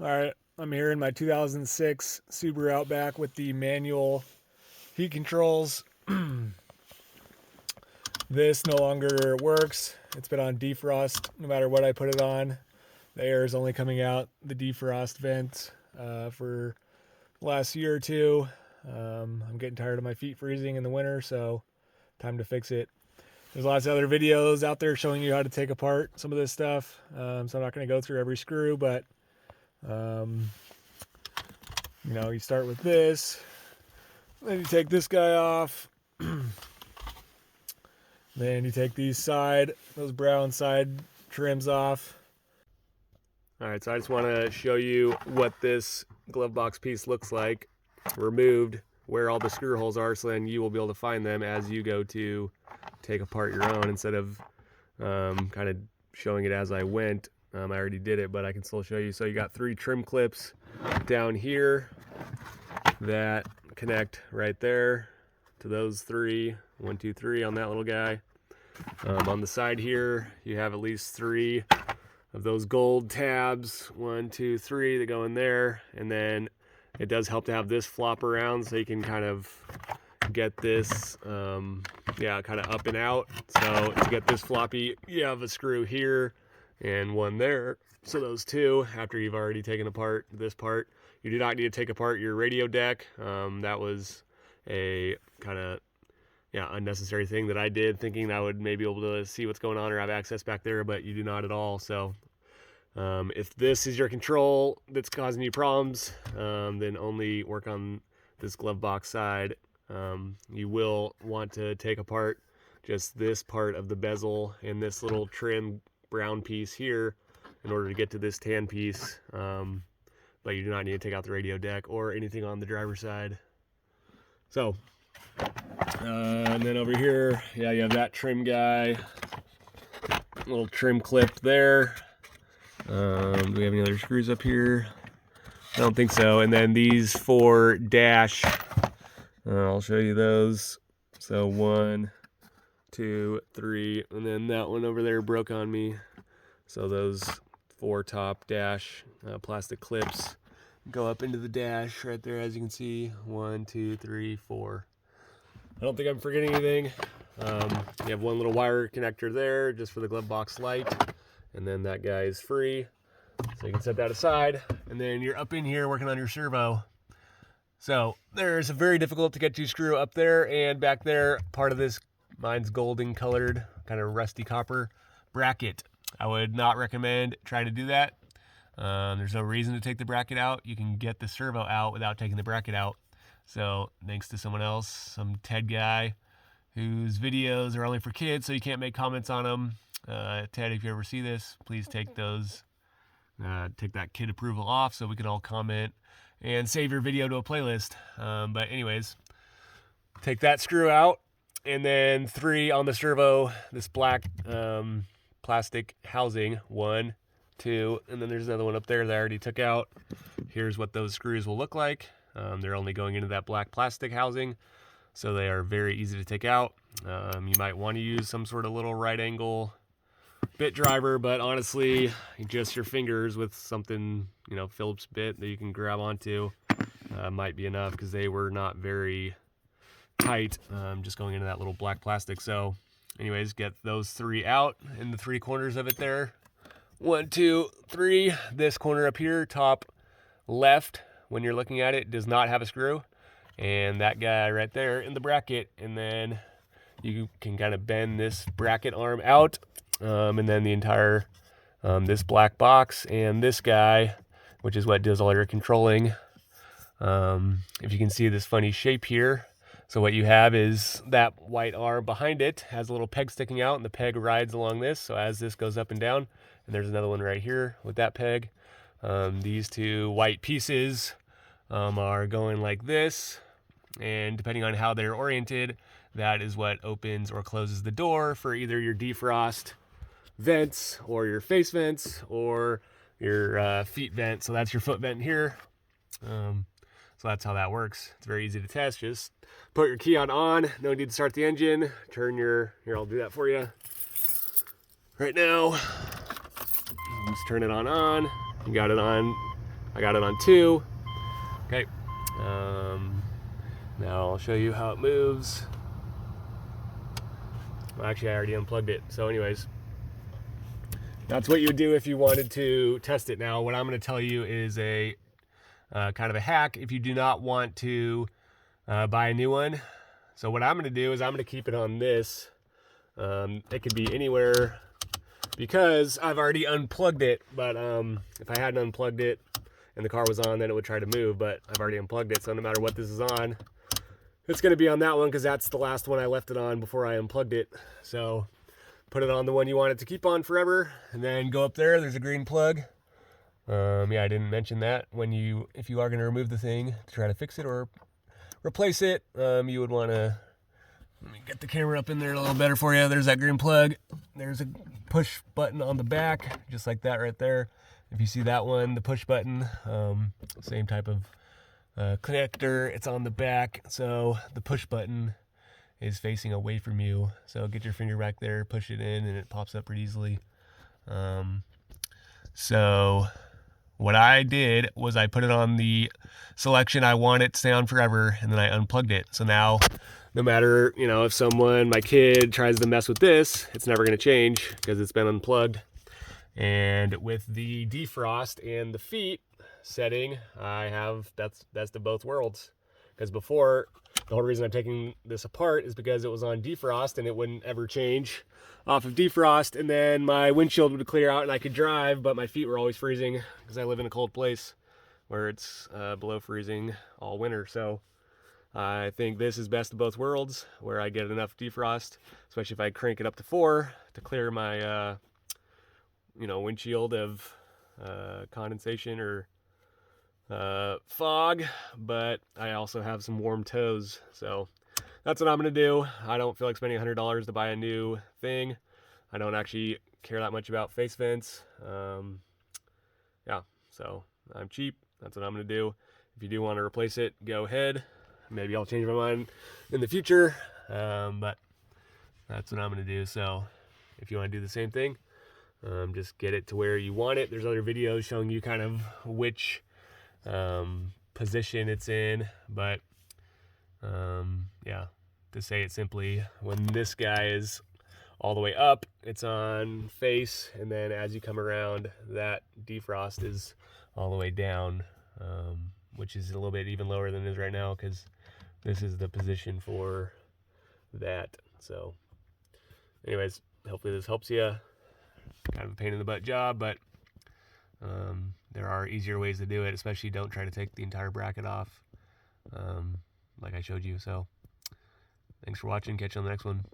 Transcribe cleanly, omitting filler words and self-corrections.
All right, I'm here in my 2006 Subaru Outback with the manual heat controls. This no longer works. It's been on defrost no matter what I put it on. The air is only coming out the defrost vent for the last year or two. I'm getting tired of my feet freezing in the winter, so time to fix it. There's lots of other videos out there showing you how to take apart some of this stuff, so I'm not going to go through every screw, but you start with this, then you take this guy off, then you take those brown side trims off. All right, so I just want to show you what this glove box piece looks like removed, where all the screw holes are, so then you will be able to find them as you go to take apart your own, instead of kind of showing it as I went. I already did it, but I can still show you. So you got 3 trim clips down here that connect right there to those 3. 1, 2, 3 on that little guy. On the side here, you have at least 3 of those gold tabs. 1, 2, 3 that go in there, and then it does help to have this flop around so you can kind of get this kind of up and out. So to get this floppy, you have a screw here and one there. So those 2, after you've already taken apart this part. You do not need to take apart your radio deck. That was a kind of unnecessary thing that I did, thinking I would maybe be able to see what's going on or have access back there, but you do not at all. So if this is your control that's causing you problems, then only work on this glove box side. You will want to take apart just this part of the bezel and this little trim brown piece here in order to get to this tan piece, but you do not need to take out the radio deck or anything on the driver's side. So and then over here, you have that trim guy, little trim clip there. Do we have any other screws up here? I don't think so. And then these 4 dash, I'll show you those. So 1, 2, 3, and then that one over there broke on me. So those 4 top dash plastic clips go up into the dash right there, as you can see. 1, 2, 3, 4. I don't think I'm forgetting anything. You have one little wire connector there just for the glove box light, and then that guy is free, so you can set that aside. And then you're up in here working on your servo. So there's a very difficult to get to screw up there and back there. Part of this, mine's golden colored, kind of rusty copper bracket. I would not recommend trying to do that. There's no reason to take the bracket out. You can get the servo out without taking the bracket out. So thanks to someone else, some TED guy whose videos are only for kids, so you can't make comments on them. Ted, if you ever see this, please take that kid approval off so we can all comment and save your video to a playlist. But anyways, take that screw out, and then 3 on the servo, this black plastic housing. 1, 2, and then there's another one up there that I already took out. Here's what those screws will look like. They're only going into that black plastic housing, so they are very easy to take out. You might want to use some sort of little right angle bit driver, but honestly, just your fingers with something, Phillips bit that you can grab onto might be enough, because they were not very tight, just going into that little black plastic. So anyways, get those 3 out in the 3 corners of it there. 1, 2, 3. This corner up here, top left, when you're looking at it, does not have a screw, and that guy right there in the bracket. And then you can kind of bend this bracket arm out, and then the entire this black box and this guy, which is what does all your controlling. If you can see this funny shape here, so what you have is that white arm behind it has a little peg sticking out, and the peg rides along this, so as this goes up and down, and there's another one right here with that peg. These 2 white pieces are going like this, and depending on how they're oriented, that is what opens or closes the door for either your defrost vents or your face vents or your feet vent. So that's your foot vent here. So that's how that works. It's very easy to test. Just put your key on. No need to start the engine. Turn here, I'll do that for you right now. Just turn it on. You got it on I got it on 2. Okay. Now I'll show you how it moves. Well, actually, I already unplugged it. So anyways, that's what you would do if you wanted to test it. Now, what I'm going to tell you is a kind of a hack if you do not want to buy a new one. So what I'm going to do is I'm going to keep it on this. It could be anywhere because I've already unplugged it. But if I hadn't unplugged it and the car was on, then it would try to move. But I've already unplugged it, so no matter what this is on, it's going to be on that one because that's the last one I left it on before I unplugged it. So put it on the one you want it to keep on forever, and then go up there. There's a green plug. Yeah, I didn't mention that. If you are going to remove the thing to try to fix it or replace it, you would want to, let me get the camera up in there a little better for you. There's that green plug. There's a push button on the back, just like that right there. If you see that one, the push button, same type of connector. It's on the back, so the push button is facing away from you. So get your finger back there, push it in, and it pops up pretty easily. So what I did was I put it on the selection I want it to stay on forever, and then I unplugged it. So now, no matter, if my kid tries to mess with this, it's never going to change because it's been unplugged. And with the defrost and the feet setting, I have best of both worlds. Because before, the whole reason I'm taking this apart is because it was on defrost and it wouldn't ever change off of defrost, and then my windshield would clear out and I could drive, but my feet were always freezing because I live in a cold place where it's below freezing all winter. So I think this is best of both worlds, where I get enough defrost, especially if I crank it up to 4 to clear my windshield of condensation or fog, but I also have some warm toes. So that's what I'm going to do. I don't feel like spending $100 to buy a new thing. I don't actually care that much about face vents. Yeah, so I'm cheap. That's what I'm going to do. If you do want to replace it, go ahead. Maybe I'll change my mind in the future, but that's what I'm going to do. So if you want to do the same thing, just get it to where you want it. There's other videos showing you kind of which position it's in, but yeah, to say it simply, when this guy is all the way up, it's on face, and then as you come around, that defrost is all the way down, which is a little bit even lower than it is right now because this is the position for that. So anyways, hopefully this helps you. Kind of a pain in the butt job, but there are easier ways to do it. Especially don't try to take the entire bracket off, like I showed you. So thanks for watching. Catch you on the next one.